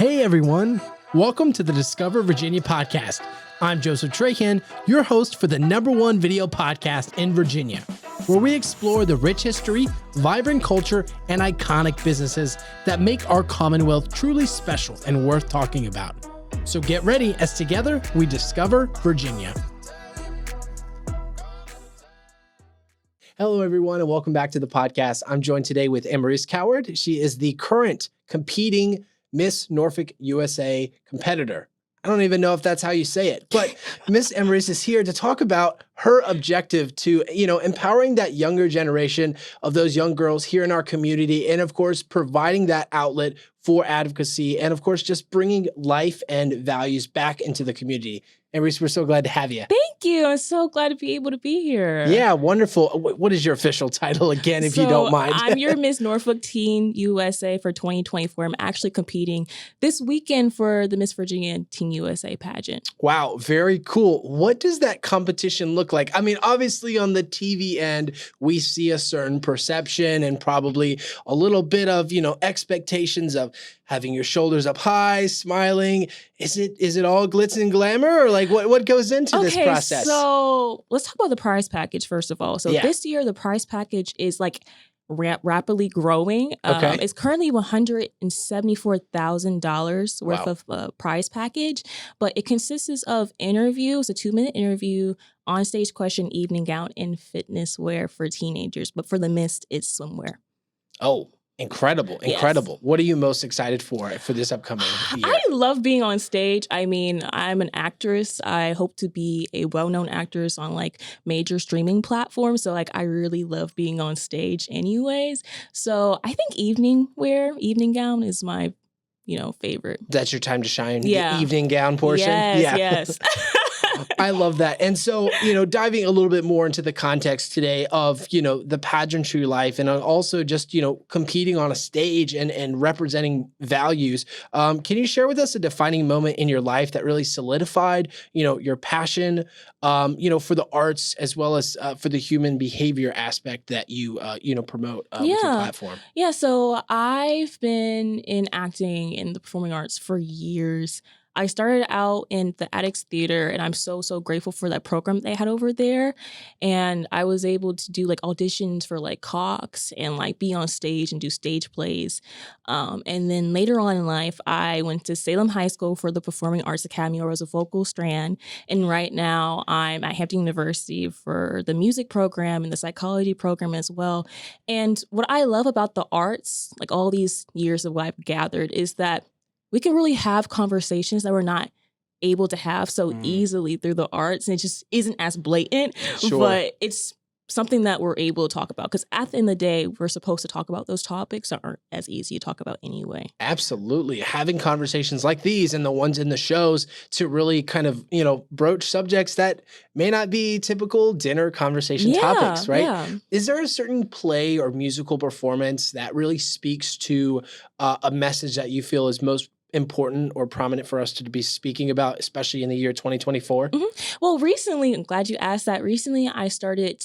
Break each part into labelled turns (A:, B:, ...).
A: Hey everyone, welcome to the Discover Virginia podcast. I'm Joseph Trahan, your host for the #1 video podcast in Virginia, where we explore the rich history, vibrant culture, and iconic businesses that make our Commonwealth truly special and worth talking about. So get ready as together we discover Virginia. Hello everyone and welcome back to the podcast. I'm joined today with Amarisee Coward. She is the current competing Miss Norfolk USA competitor. I don't even know if that's how you say it, but Miss Amarisee is here to talk about her objective to, empowering that younger generation of those young girls here in our community. And of course, providing that outlet for advocacy and of course, just bringing life and values back into the community. Amarisee, we're so glad to have you.
B: Thank you. I'm so glad to be able to be here.
A: Yeah, wonderful. What is your official title again, if you don't mind?
B: I'm your Miss Norfolk Teen USA for 2024. I'm actually competing this weekend for the Miss Virginia Teen USA pageant.
A: Wow, very cool. What does that competition look like? I mean, obviously on the TV end, we see a certain perception and probably a little bit of, expectations of having your shoulders up high, smiling. Is it all glitz and glamour, or like what goes into this process?
B: So let's talk about the prize package first of all. So This year the prize package is like rapidly growing. It's currently $174,000 worth of prize package, but it consists of interviews, a 2-minute interview, on-stage question, evening gown, and fitness wear for teenagers. But for the Miss, it's swimwear.
A: Oh, incredible. Yes. What are you most excited for this upcoming year?
B: I love being on stage. I mean, I'm an actress. I hope to be a well-known actress on like major streaming platforms. So like, I really love being on stage anyways. So I think evening gown is my, favorite.
A: That's your time to shine. Yeah. The evening gown portion.
B: Yes.
A: I love that. And so, diving a little bit more into the context today of, the pageantry life and also just, competing on a stage and representing values. Can you share with us a defining moment in your life that really solidified, your passion, for the arts as well as for the human behavior aspect that you, promote with your platform?
B: Yeah. So I've been in acting in the performing arts for years. I started out in the Addicts Theater, and I'm so grateful for that program they had over there. And I was able to do like auditions for like Cox and like be on stage and do stage plays. And then later on in life, I went to Salem High School for the Performing Arts Academy, where I was a vocal strand. And right now I'm at Hampton University for the music program and the psychology program as well. And what I love about the arts, like all these years of what I've gathered, is that we can really have conversations that we're not able to have so easily through the arts. And it just isn't as blatant, but it's something that we're able to talk about. Because at the end of the day, we're supposed to talk about those topics that aren't as easy to talk about anyway.
A: Absolutely. Having conversations like these and the ones in the shows to really kind of, broach subjects that may not be typical dinner conversation topics, right? Yeah. Is there a certain play or musical performance that really speaks to a message that you feel is most important or prominent for us to be speaking about, especially in the year 2024?
B: Well, recently, I'm glad you asked that. Recently, I started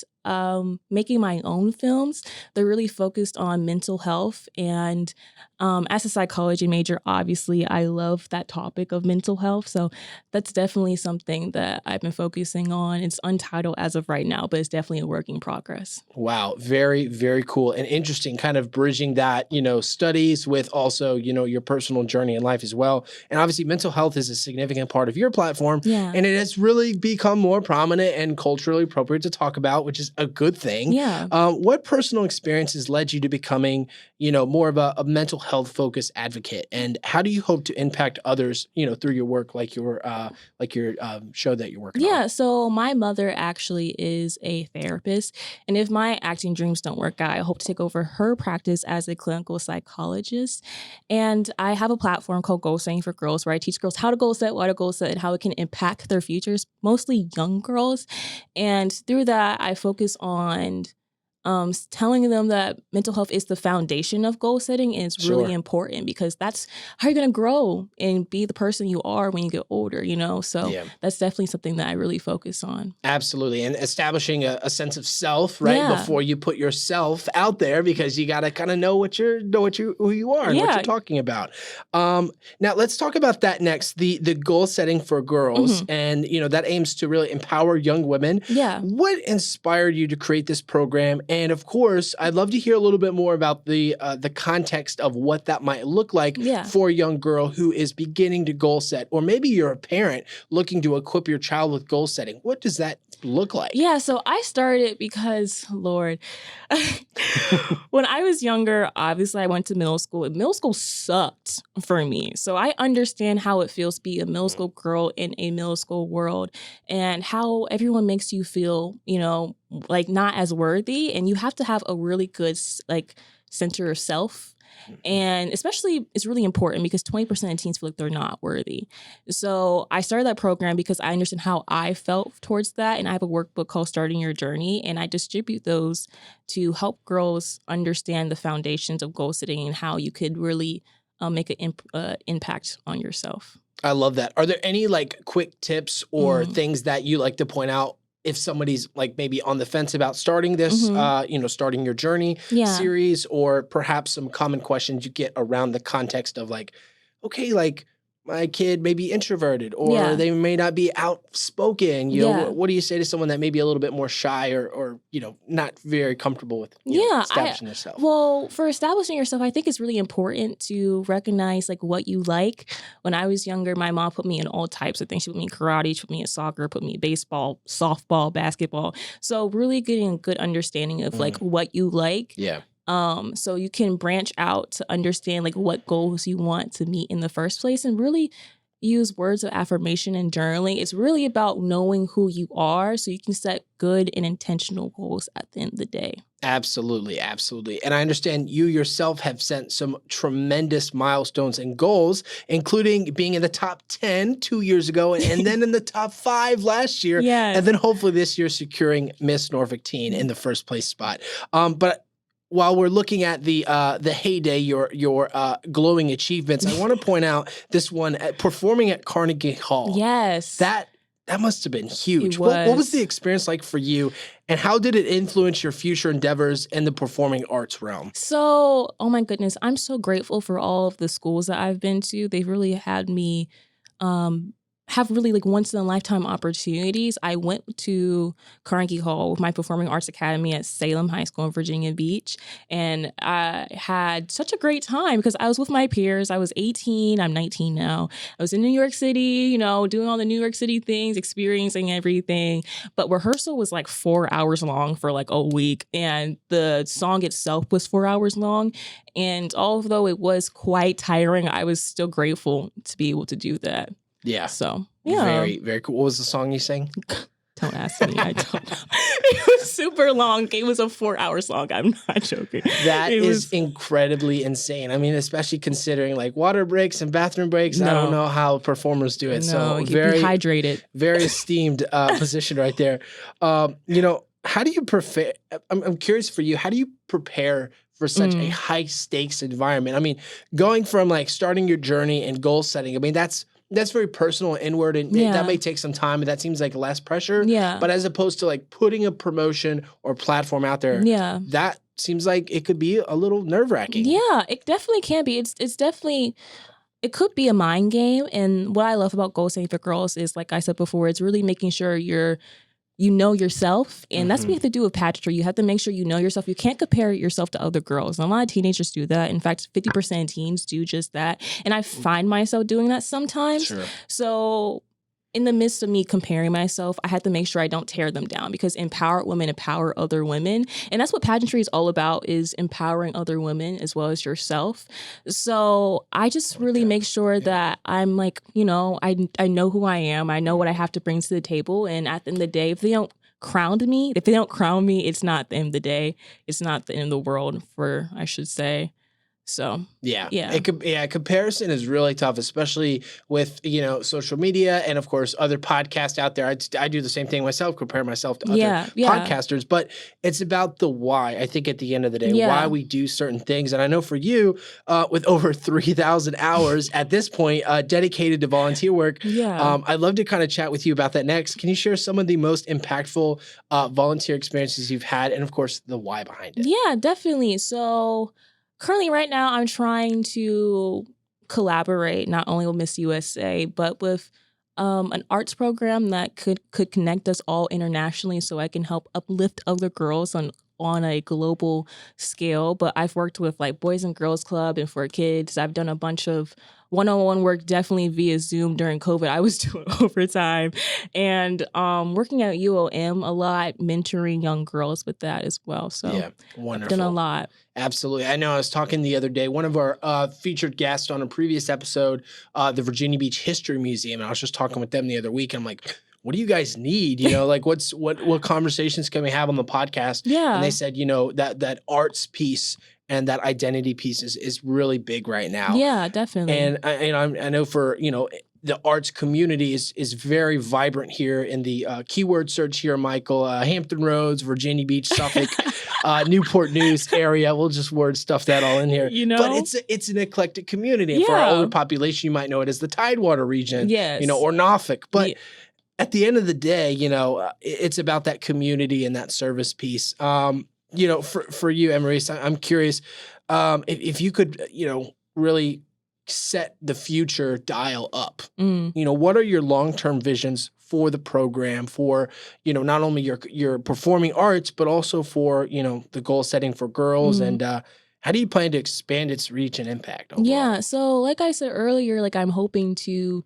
B: making my own films. They're really focused on mental health. And as a psychology major, obviously, I love that topic of mental health. So that's definitely something that I've been focusing on. It's untitled as of right now, but it's definitely a work in progress.
A: Wow. Very, very cool and interesting, kind of bridging that, studies with also, your personal journey in life as well. And obviously mental health is a significant part of your platform. Yeah. And it has really become more prominent and culturally appropriate to talk about, which is a good thing.
B: Yeah.
A: What personal experiences led you to becoming, more of a mental health focused advocate? And how do you hope to impact others, through your work, like your show that you're working on?
B: Yeah. So my mother actually is a therapist. And if my acting dreams don't work out, I hope to take over her practice as a clinical psychologist. And I have a platform called Goal Setting for Girls, where I teach girls how to goal set, why to goal set, and how it can impact their futures, mostly young girls. And through that, I focus on telling them that mental health is the foundation of goal setting is really important, because that's how you're going to grow and be the person you are when you get older, So that's definitely something that I really focus on.
A: Absolutely. And establishing a sense of self, right? Before you put yourself out there, because you got to kind of know who you are and what you're talking about. Now let's talk about that next, the goal setting for girls. And, that aims to really empower young women.
B: Yeah.
A: What inspired you to create this program? And of course, I'd love to hear a little bit more about the context of what that might look like for a young girl who is beginning to goal set, or maybe you're a parent looking to equip your child with goal setting. What does that look like?
B: Yeah, so I started because, Lord, when I was younger, obviously I went to middle school, and middle school sucked for me. So I understand how it feels to be a middle school girl in a middle school world, and how everyone makes you feel, like not as worthy, and you have to have a really good center of self. And especially, it's really important because 20% of teens feel like they're not worthy. So I started that program because I understand how I felt towards that. And I have a workbook called Starting Your Journey, and I distribute those to help girls understand the foundations of goal setting and how you could really make an impact on yourself.
A: I love that. Are there any quick tips or things that you like to point out if somebody's maybe on the fence about starting this, Starting Your Journey series, or perhaps some common questions you get around the context of my kid may be introverted, or they may not be outspoken. What do you say to someone that may be a little bit more shy or not very comfortable with establishing themselves?
B: Well, for establishing yourself, I think it's really important to recognize what you like. When I was younger, my mom put me in all types of things. She put me in karate, she put me in soccer, put me in baseball, softball, basketball. So really getting a good understanding of what you like.
A: Yeah.
B: So you can branch out to understand what goals you want to meet in the first place, and really use words of affirmation and journaling. It's really about knowing who you are so you can set good and intentional goals at the end of the day.
A: Absolutely. Absolutely. And I understand you yourself have set some tremendous milestones and goals, including being in the top 10 2 years ago, and then in the top 5 last year.
B: Yes.
A: And then hopefully this year securing Miss Norfolk Teen in the first place spot. But while we're looking at the heyday, your glowing achievements, I want to point out this one performing at Carnegie Hall.
B: Yes,
A: that must have been huge.
B: It was.
A: What was the experience like for you, and how did it influence your future endeavors in the performing arts realm?
B: So, oh my goodness, I'm so grateful for all of the schools that I've been to. They've really had me have really once in a lifetime opportunities. I went to Carnegie Hall with my Performing Arts Academy at Salem High School in Virginia Beach. And I had such a great time because I was with my peers. I was 18, I'm 19 now. I was in New York City, doing all the New York City things, experiencing everything. But rehearsal was 4 hours long for a week. And the song itself was 4 hours long. And although it was quite tiring, I was still grateful to be able to do that.
A: Yeah.
B: So, yeah.
A: Very, very cool. What was the song you sang?
B: Don't ask me. I don't know. It was super long. It was a 4-hour song. I'm not joking.
A: That is incredibly insane. I mean, especially considering water breaks and bathroom breaks.
B: No.
A: I don't know how performers do it.
B: No,
A: so
B: very hydrated.
A: Very esteemed position right there. How do you prepare? I'm curious for you. How do you prepare for such a high stakes environment? I mean, going from starting your journey and goal setting, I mean, that's very personal and inward, and that may take some time, and that seems like less pressure.
B: Yeah.
A: But as opposed to putting a promotion or platform out there, that seems like it could be a little nerve-wracking.
B: Yeah, it definitely can be. It's definitely, it could be a mind game. And what I love about goal setting for girls is, like I said before, it's really making sure you know yourself. And that's what you have to do with pageantry. You have to make sure you know yourself. You can't compare yourself to other girls. And a lot of teenagers do that. In fact, 50% of teens do just that. And I find myself doing that sometimes.
A: Sure.
B: So in the midst of me comparing myself, I had to make sure I don't tear them down, because empowered women empower other women. And that's what pageantry is all about, is empowering other women as well as yourself. So I just really make sure that I'm I know who I am. I know what I have to bring to the table. And at the end of the day, if they don't crown me, it's not the end of the day. It's not the end of the world, I should say. So
A: Yeah.
B: yeah.
A: Comparison is really tough, especially with, social media and of course other podcasts out there. I do the same thing myself, compare myself to other podcasters, but it's about the why. I think at the end of the day, why we do certain things. And I know for you, with over 3,000 hours at this point, dedicated to volunteer work, I'd love to kind of chat with you about that next. Can you share some of the most impactful volunteer experiences you've had and of course the why behind it?
B: Yeah, definitely. So currently right now I'm trying to collaborate not only with Miss USA, but with an arts program that could connect us all internationally so I can help uplift other girls on a global scale. But I've worked with like Boys and Girls Club and for kids. I've done a bunch of one-on-one work definitely via Zoom during COVID. I was doing overtime and working at UOM a lot, mentoring young girls with that as well. So
A: yeah, wonderful.
B: I've done a lot.
A: Absolutely. I know I was talking the other day, one of our featured guests on a previous episode, the Virginia Beach History Museum, and I was just talking with them the other week. And I'm like, what do you guys need? Like what conversations can we have on the podcast?
B: Yeah.
A: And they said, that arts piece and that identity piece is really big right now.
B: Yeah, definitely.
A: And I know for, the arts community is very vibrant here in the keyword search here, Michael, Hampton Roads, Virginia Beach, Suffolk, Newport News area. We'll just word stuff that all in here. But it's an eclectic community. And for our older population, you might know it as the Tidewater region, or Norfolk. But at the end of the day, it's about that community and that service piece. For you, Amarisee, I'm curious if you could, really set the future dial up. What are your long-term visions for the program, for, not only your performing arts, but also for, the goal setting for girls and how do you plan to expand its reach and impact overall?
B: Yeah, so like I said earlier, like I'm hoping to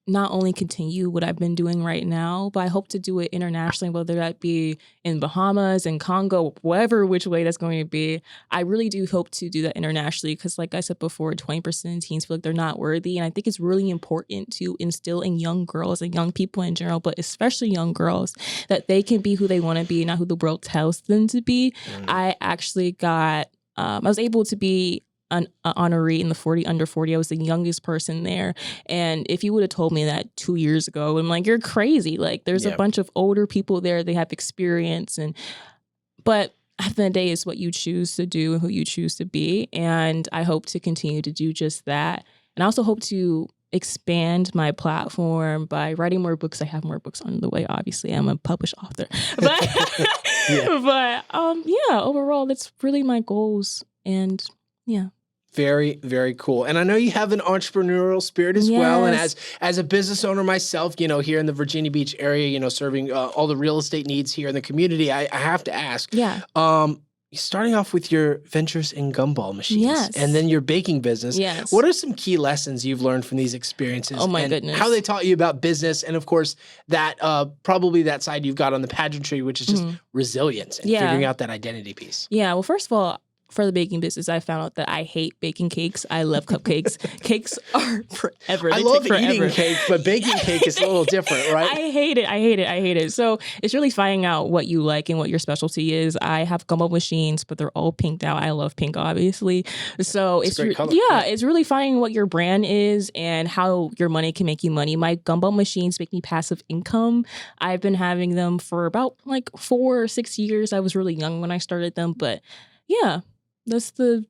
B: not only continue what I've been doing right now, but I hope to do it internationally, whether that be in Bahamas and Congo, whatever which way that's going to be. I really do hope to do that internationally because like I said before, 20% of teens feel like they're not worthy. And I think it's really important to instill in young girls and young people in general, but especially young girls, that they can be who they want to be, not who the world tells them to be. I actually I was able to be an honoree in the under 40. I was the youngest person there. And if you would have told me that 2 years ago, I'm like, you're crazy. Like there's a bunch of older people there. They have experience. But at the end of the day, it's what you choose to do and who you choose to be. And I hope to continue to do just that. And I also hope to expand my platform by writing more books. I have more books on the way. Obviously, I'm a published author. But overall, that's really my goals. And yeah.
A: Very, very cool. And I know you have an entrepreneurial spirit as well. And as a business owner myself, here in the Virginia Beach area, serving all the real estate needs here in the community, I have to ask. Starting off with your ventures in gumball machines and then your baking business. What are some key lessons you've learned from these experiences?
B: Oh my goodness.
A: How they taught you about business and of course that probably that side you've got on the pageantry, which is just resilience and figuring out that identity piece.
B: Yeah. Well, first of all, for the baking business, I found out that I hate baking cakes. I love cupcakes. Cakes are forever.
A: I love eating cake, but baking cake is a little different, right?
B: I hate it. So it's really finding out what you like and what your specialty is. I have gumball machines, but they're all pinked out. I love pink, obviously. So it's
A: a great color.
B: It's really finding what your brand is and how your money can make you money. My gumball machines make me passive income. I've been having them for about like 4 or 6 years. I was really young when I started them, but yeah. That's the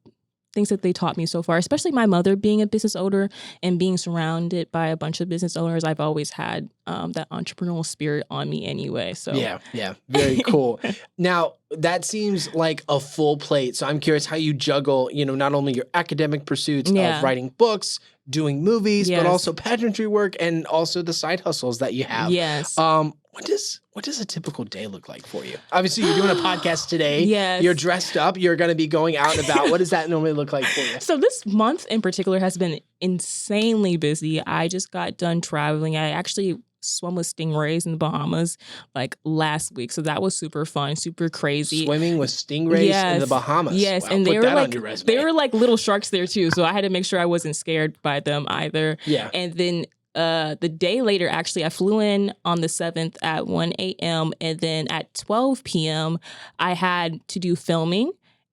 B: things that they taught me so far, especially my mother being a business owner and being surrounded by a bunch of business owners. I've always had that entrepreneurial spirit on me anyway. So
A: yeah, very cool. Now, that seems like a full plate. So I'm curious how you juggle, not only your academic pursuits of writing books, doing movies, but also pageantry work and also the side hustles that you have.
B: Yes.
A: What does a typical day look like for you? Obviously, you're doing a podcast today.
B: Yes.
A: You're dressed up. You're going to be going out and about. What does that normally look like for you?
B: So this month in particular has been insanely busy. I just got done traveling. I actually swam with stingrays in the Bahamas like last week. So that was super fun, super crazy.
A: Swimming with stingrays in the Bahamas.
B: Yes.
A: Wow,
B: and
A: they
B: were like little sharks there too. So I had to make sure I wasn't scared by them either.
A: Yeah.
B: And then the day later, actually, I flew in on the 7th at 1 a.m. and then at 12 p.m. I had to do filming.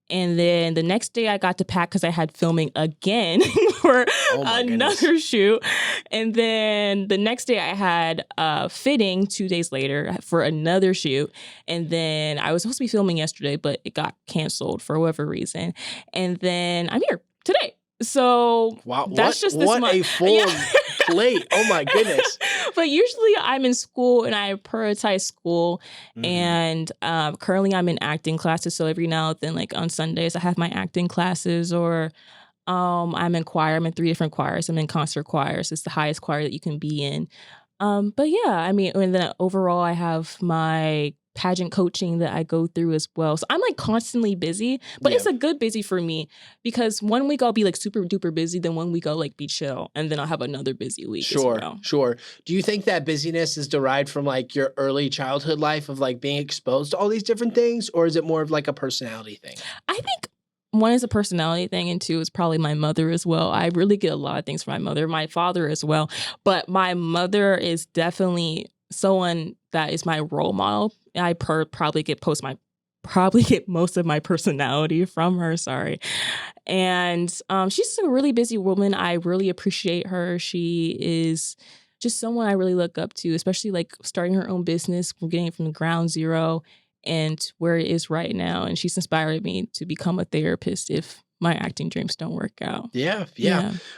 B: And then the next day I got to pack because I had filming again for another shoot. And then the next day I had fitting 2 days later for another shoot. And then I was supposed to be filming yesterday, but it got canceled for whatever reason. And then I'm here today. So
A: wow,
B: that's just this
A: what
B: month.
A: A full plate. Oh my goodness.
B: But usually I'm in school and I prioritize school. And currently I'm in acting classes. So every now and then, like on Sundays, I have my acting classes, or I'm in choir. I'm in 3 different choirs. I'm in concert choirs. It's the highest choir that you can be in. But yeah, I mean, and then overall I have my pageant coaching that I go through as well. So I'm like constantly busy, but it's a good busy for me, because 1 week I'll be like super duper busy. Then 1 week I'll like be chill. And then I'll have another busy week.
A: Sure.
B: as well.
A: Sure. Do you think that busyness is derived from like your early childhood life of like being exposed to all these different things? Or is it more of like a personality thing?
B: I think 1 is a personality thing, and 2 is probably my mother as well. I really get a lot of things from my mother, my father as well. But my mother is definitely someone that is my role model. I probably get most of my personality from her. Sorry. And she's a really busy woman. I really appreciate her. She is just someone I really look up to, especially like starting her own business, from getting it from ground zero and where it is right now. And she's inspired me to become a therapist if my acting dreams don't work out.
A: Yeah.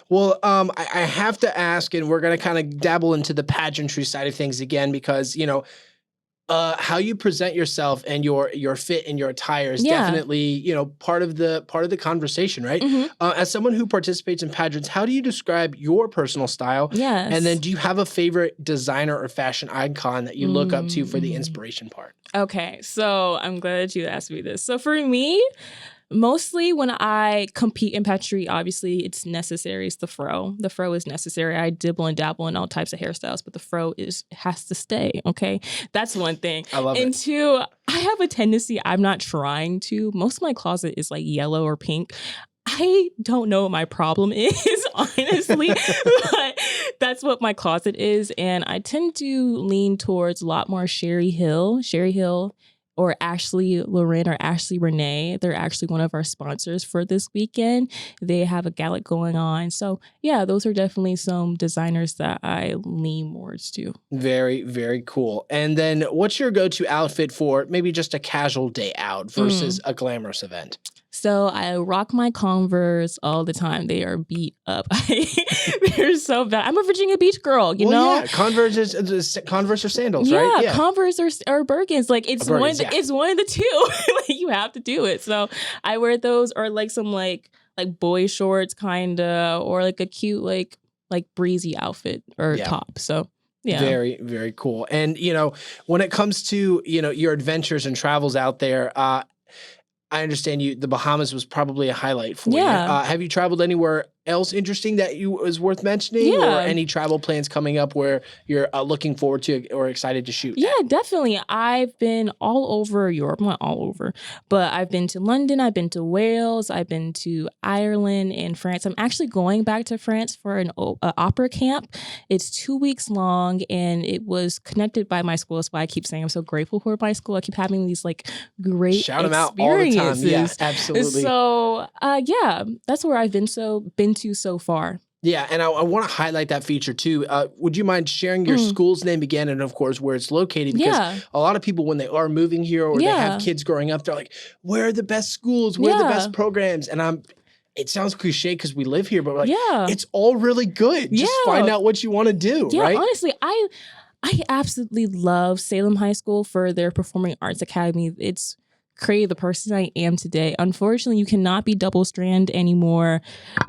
A: Well, I have to ask, and we're going to kind of dabble into the pageantry side of things again, because, you know, how you present yourself and your fit and your attire is definitely, you know, part of the conversation, right? As someone who participates in pageants, how do you describe your personal style?
B: Yes.
A: And then do you have a favorite designer or fashion icon that you look up to for the inspiration part?
B: Okay, so I'm glad that you asked me this. So for me, mostly when I compete in pageantry, obviously it's necessary. It's the fro. The fro is necessary. I dibble and dabble in all types of hairstyles, but the fro has to stay. Okay, that's one thing.
A: I love it.
B: And 2, I have a tendency. I'm not trying to. Most of my closet is like yellow or pink. I don't know what my problem is, honestly, but that's what my closet is. And I tend to lean towards a lot more Sherry Hill, or Ashley Lauren or Ashley Renee. They're actually one of our sponsors for this weekend. They have a gala going on. So yeah, those are definitely some designers that I lean more to.
A: Very, very cool. And then what's your go-to outfit for maybe just a casual day out versus a glamorous event?
B: So I rock my Converse all the time. They are beat up. They're so bad. I'm a Virginia Beach girl, you know?
A: Yeah, Converse or sandals, right?
B: Yeah, Converse or Birkins. Like it's one of the two. Like you have to do it. So I wear those, or like some like boy shorts kinda, or like a cute like breezy outfit or top. So yeah.
A: Very, very cool. And you know, when it comes to, you know, your adventures and travels out there, I understand the Bahamas was probably a highlight for you. Have you traveled anywhere else interesting that was worth mentioning, or any travel plans coming up where you're looking forward to or excited to shoot?
B: Yeah, definitely. I've been all over Europe, not all over, but I've been to London, I've been to Wales, I've been to Ireland and France. I'm actually going back to France for an opera camp. It's 2 weeks long, and it was connected by my school. That's why I keep saying I'm so grateful for my school. I keep having these like great
A: shout them out all the time. Yeah, absolutely.
B: So yeah, that's where I've been to so far.
A: Yeah, and I want to highlight that feature too. Would you mind sharing your school's name again, and of course where it's located? Because a lot of people, when they are moving here or they have kids growing up, they're like, "Where are the best schools? Where are the best programs?" And it sounds cliche because we live here, but we're like, it's all really good. Just find out what you want to do, right?
B: Honestly, I absolutely love Salem High School for their Performing Arts Academy. It's created the person I am today. Unfortunately, you cannot be double strand anymore.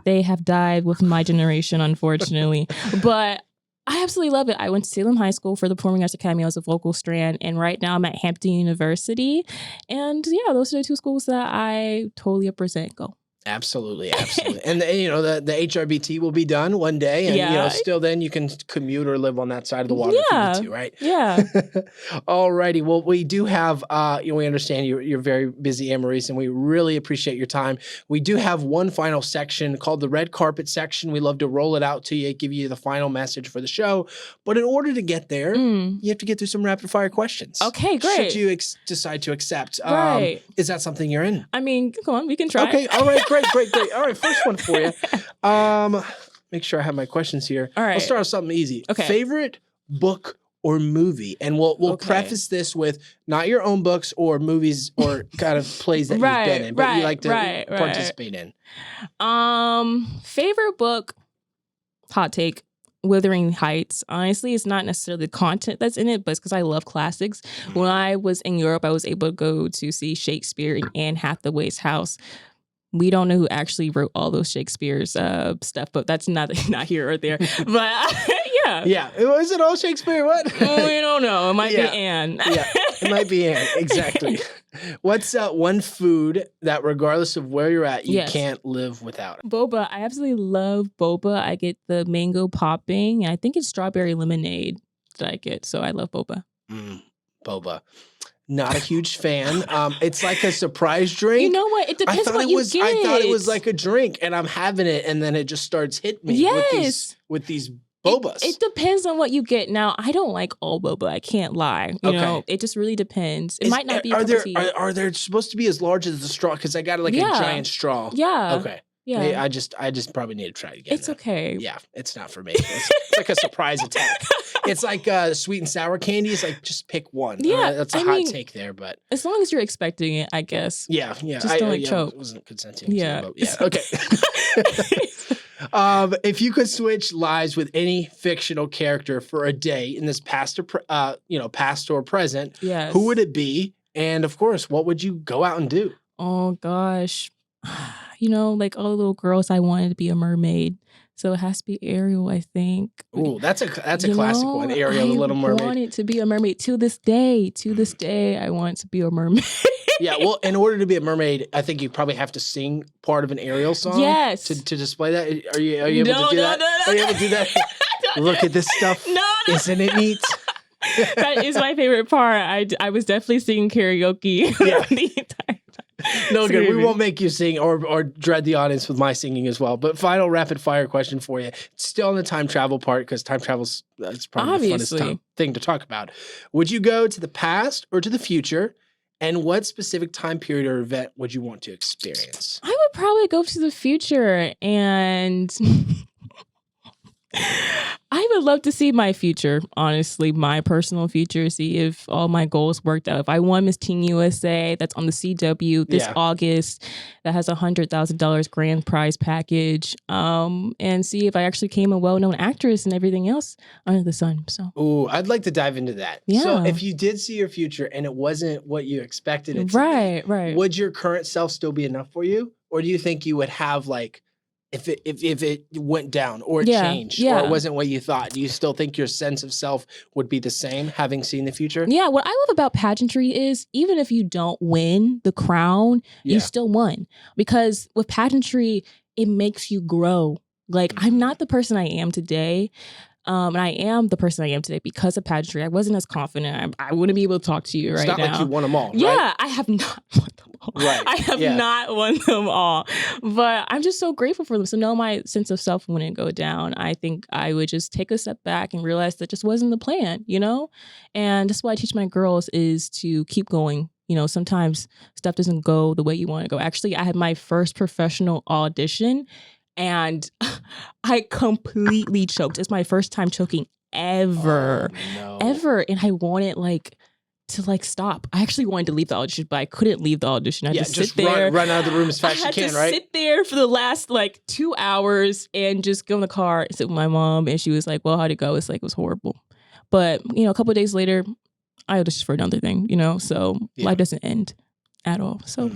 B: They have died with my generation, unfortunately. But I absolutely love it. I went to Salem High School for the Performing Arts Academy. I was a vocal strand, and right now I'm at Hampton University. And yeah, those are the 2 schools that I totally represent. Go.
A: Absolutely, absolutely. And the HRBT will be done one day, and
B: Yeah.
A: still then you can commute or live on that side of the water if you need to, right?
B: Yeah.
A: All righty. Well, we do have we understand you're very busy, Amarisee, and we really appreciate your time. We do have one final section called the red carpet section. We love to roll it out to you, give you the final message for the show. But in order to get there, you have to get through some rapid fire questions.
B: Okay, great.
A: Should you decide to accept.
B: Right.
A: Is that something you're in?
B: I mean, come on, we can try.
A: Okay. All right. Great. All right. First one for you. Make sure I have my questions here.
B: All right.
A: I'll start with something easy.
B: Okay.
A: Favorite book or movie? And we'll preface this with not your own books or movies or kind of plays that you've been in, but you like to participate in.
B: Favorite book, hot take, Wuthering Heights. Honestly, it's not necessarily the content that's in it, but it's because I love classics. When I was in Europe, I was able to go to see Shakespeare in Anne Hathaway's house. We don't know who actually wrote all those Shakespeare's stuff, but that's not here or there. But yeah.
A: Yeah. Was it all Shakespeare? What?
B: We don't know. It might be Anne.
A: Yeah, it might be Anne. Exactly. What's one food that regardless of where you're at, you can't live without?
B: Boba. I absolutely love boba. I get the mango popping, and I think it's strawberry lemonade that I get. So I love boba.
A: Boba. Not a huge fan. It's like a surprise drink.
B: You know what? It depends on what you get.
A: I thought it was like a drink, and I'm having it, and then it just starts hitting me with these bobas.
B: It depends on what you get. Now, I don't like all boba. I can't lie. You know, it just really depends. It might not be.
A: Are there supposed to be as large as the straw? Because I got like a giant straw.
B: Yeah.
A: Okay.
B: Yeah.
A: I just probably need to try it again.
B: It's okay.
A: Yeah, it's not for me. It's like a surprise attack. It's like sweet and sour candy. It's like just pick one.
B: Yeah,
A: that's a hot take there, but
B: as long as you're expecting it, I guess.
A: Yeah.
B: Just don't choke.
A: I wasn't consenting.
B: Yeah.
A: Okay. If you could switch lives with any fictional character for a day in this past or present, who would it be? And of course, what would you go out and do?
B: Oh gosh. Like all the little girls, I wanted to be a mermaid. So it has to be Ariel, I think.
A: Ooh, that's a classic one. Ariel, the Little Mermaid.
B: I wanted to be a mermaid to this day. To this day, I want to be a mermaid.
A: Yeah, well, in order to be a mermaid, I think you probably have to sing part of an Ariel song.
B: Yes.
A: To display that. Are you able to do that? Are you able to do that? Look at this stuff.
B: No.
A: Isn't it neat?
B: That is my favorite part. I was definitely singing karaoke the entire time.
A: No good. We won't make you sing or dread the audience with my singing as well. But final rapid fire question for you. It's still on the time travel part because time travel's that's probably the funnest thing to talk about. Would you go to the past or to the future? And what specific time period or event would you want to experience?
B: I would probably go to the future and I would love to see my future, honestly, my personal future, see if all my goals worked out. If I won Miss Teen USA, that's on the CW this August, that has $100,000 grand prize package, and see if I actually became a well-known actress and everything else under the sun. So,
A: ooh, I'd like to dive into that.
B: Yeah.
A: So if you did see your future and it wasn't what you expected it to
B: be, right,
A: would your current self still be enough for you? Or do you think you would have like, if it went down or it changed or it wasn't what you thought, do you still think your sense of self would be the same having seen the future?
B: Yeah, what I love about pageantry is even if you don't win the crown, you still won. Because with pageantry, it makes you grow. Like, I'm not the person I am today. And I am the person I am today because of pageantry. I wasn't as confident. I wouldn't be able to talk to you right now.
A: It's not like you won them all, right?
B: Yeah, I have not won them all.
A: Right.
B: I have not won them all. But I'm just so grateful for them. So no, my sense of self wouldn't go down. I think I would just take a step back and realize that just wasn't the plan, And that's what I teach my girls is to keep going. Sometimes stuff doesn't go the way you want to go. Actually, I had my first professional audition and I completely choked. It's my first time choking ever.
A: Oh, no.
B: Ever. And I wanted to stop. I actually wanted to leave the audition, but I couldn't leave the audition. I just sit there.
A: Run out of the room as fast as you can, right?
B: I had to sit there for the last 2 hours and just go in the car and sit with my mom. And she was like, well, how'd it go? It was horrible. But, a couple of days later, I auditioned for another thing, so life doesn't end at all. So,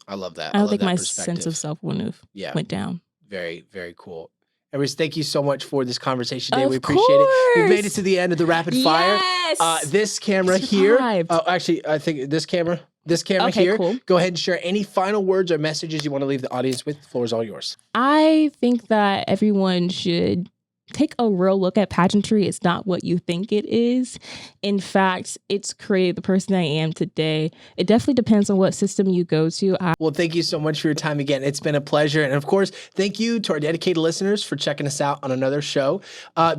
A: I love that.
B: I don't think my sense of self wouldn't have went down.
A: Very, very cool. Amarisee, thank you so much for this conversation today. We appreciate it. We've made it to the end of the rapid fire.
B: Yes.
A: This camera here. Actually, I think this camera. this camera
B: Okay,
A: here.
B: cool.
A: Go ahead and share any final words or messages you want to leave the audience with. The floor is all yours.
B: I think that everyone should take a real look at pageantry. It's not what you think it is. In fact, it's created the person I am today. It definitely depends on what system you go to.
A: Well, thank you so much for your time again. It's been a pleasure. And of course, thank you to our dedicated listeners for checking us out on another show.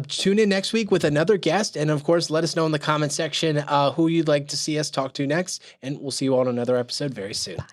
A: Tune in next week with another guest. And of course, let us know in the comment section who you'd like to see us talk to next. And we'll see you all on another episode very soon.
B: Bye.